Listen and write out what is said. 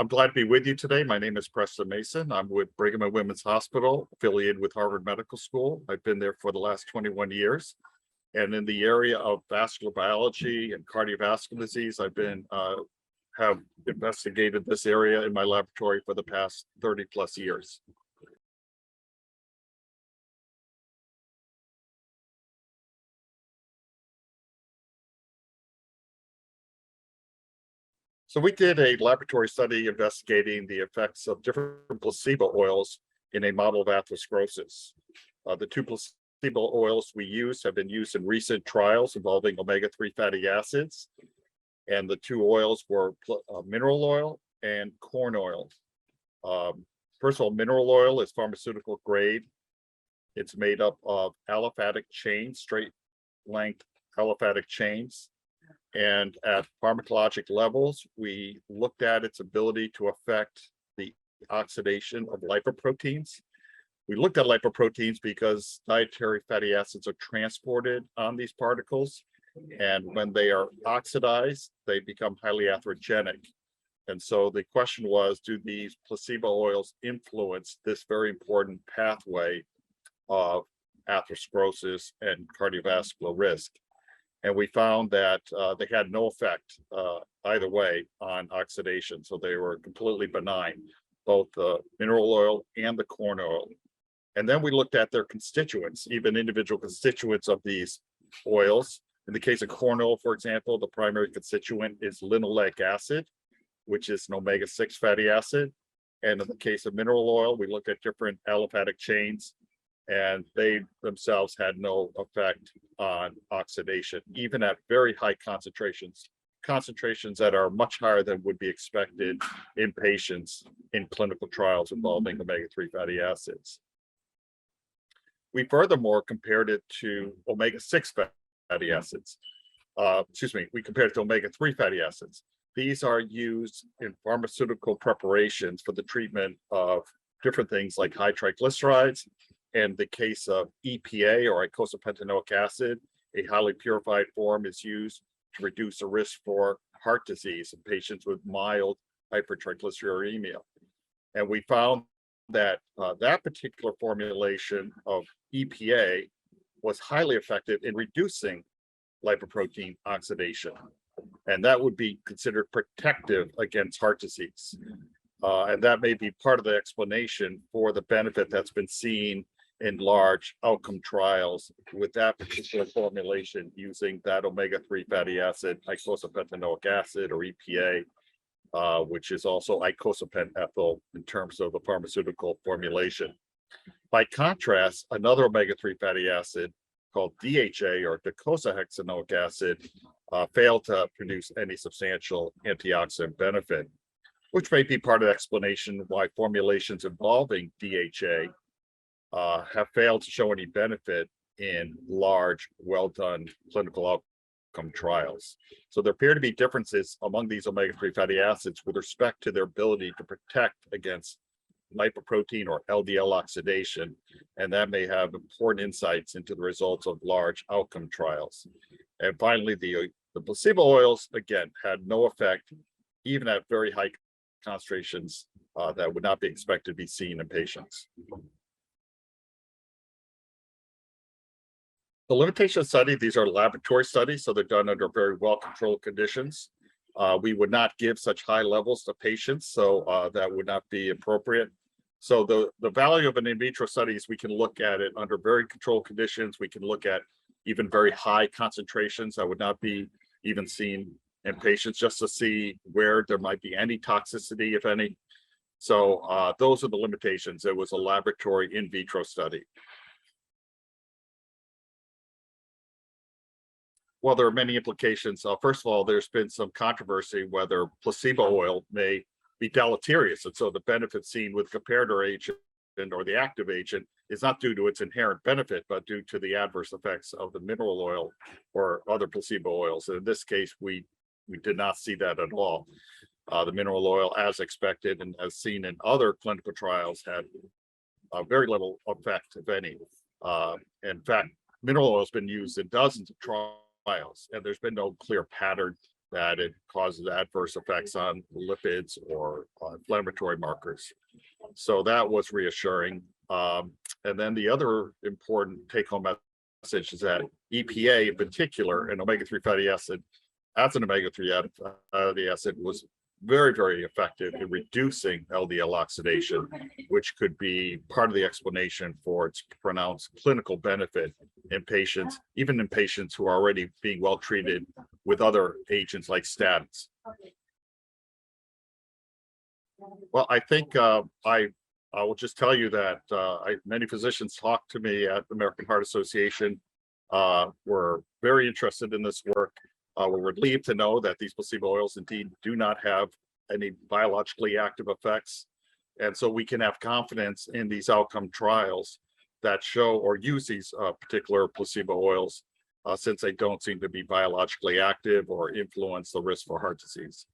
I'm glad to be with you today. My name is Preston Mason. I'm with Brigham and Women's Hospital, affiliated with Harvard Medical School. I've been there for the last 21 years. And in the area of vascular biology and cardiovascular disease, have investigated this area in my laboratory for the past 30 plus years. So we did a laboratory study investigating the effects of different placebo oils in a model of atherosclerosis. The two placebo oils we used have been used in recent trials involving omega-3 fatty acids. And the two oils were mineral oil and corn oil. First of all, mineral oil is pharmaceutical grade. It's made up of aliphatic chains, straight length aliphatic chains. And at pharmacologic levels, we looked at its ability to affect the oxidation of lipoproteins. We looked at lipoproteins because dietary fatty acids are transported on these particles. And when they are oxidized, they become highly atherogenic. And so the question was, do these placebo oils influence this very important pathway of atherosclerosis and cardiovascular risk? And we found that they had no effect either way on oxidation. So they were completely benign, both the mineral oil and the corn oil. And then we looked at their constituents, even individual constituents of these oils. In the case of corn oil, for example, the primary constituent is linoleic acid, which is an omega-6 fatty acid. And in the case of mineral oil, we looked at different aliphatic chains, and they themselves had no effect on oxidation, even at very high concentrations that are much higher than would be expected in patients in clinical trials involving omega-3 fatty acids. We furthermore compared it to omega-6 fatty acids. We compared it to omega-3 fatty acids. These are used in pharmaceutical preparations for the treatment of different things like high triglycerides. In the case of EPA, or eicosapentaenoic acid, a highly purified form is used to reduce the risk for heart disease in patients with mild hypertriglyceridemia. And we found that that particular formulation of EPA was highly effective in reducing lipoprotein oxidation. And that would be considered protective against heart disease. And that may be part of the explanation for the benefit that's been seen in large outcome trials with that particular formulation using that omega-3 fatty acid, eicosapentaenoic acid, or EPA, which is also icosapent ethyl in terms of the pharmaceutical formulation. By contrast, another omega-3 fatty acid called DHA, or docosahexaenoic acid, failed to produce any substantial antioxidant benefit, which may be part of the explanation why formulations involving DHA have failed to show any benefit in large, well-done clinical outcome trials. So there appear to be differences among these omega-3 fatty acids with respect to their ability to protect against lipoprotein or LDL oxidation, and that may have important insights into the results of large outcome trials. And finally, the placebo oils, again, had no effect, even at very high concentrations that would not be expected to be seen in patients. The limitation study, these are laboratory studies, so they're done under very well-controlled conditions. We would not give such high levels to patients, so that would not be appropriate. So the value of an in vitro study is we can look at it under very controlled conditions. We can look at even very high concentrations that would not be even seen in patients, just to see where there might be any toxicity, if any. So those are the limitations. It was a laboratory in vitro study. Well, there are many implications. First of all, there's been some controversy whether placebo oil may be deleterious. And so the benefit seen with comparator agent or the active agent is not due to its inherent benefit, but due to the adverse effects of the mineral oil or other placebo oils. And in this case, we did not see that at all. The mineral oil, as expected and as seen in other clinical trials, had very little effect, if any. In fact, mineral oil has been used in dozens of trials, and there's been no clear pattern that it causes adverse effects on lipids or inflammatory markers. So that was reassuring. And then the other important take-home message is that EPA in particular, and omega-3 fatty acid as an omega-3 fatty acid, was very, very effective in reducing LDL oxidation, which could be part of the explanation for its pronounced clinical benefit in patients, even in patients who are already being well treated with other agents like statins. Well, I think I will just tell you that many physicians talked to me at the American Heart Association, were very interested in this work. We're relieved to know that these placebo oils indeed do not have any biologically active effects. And so we can have confidence in these outcome trials that show or use these particular placebo oils, since they don't seem to be biologically active or influence the risk for heart disease.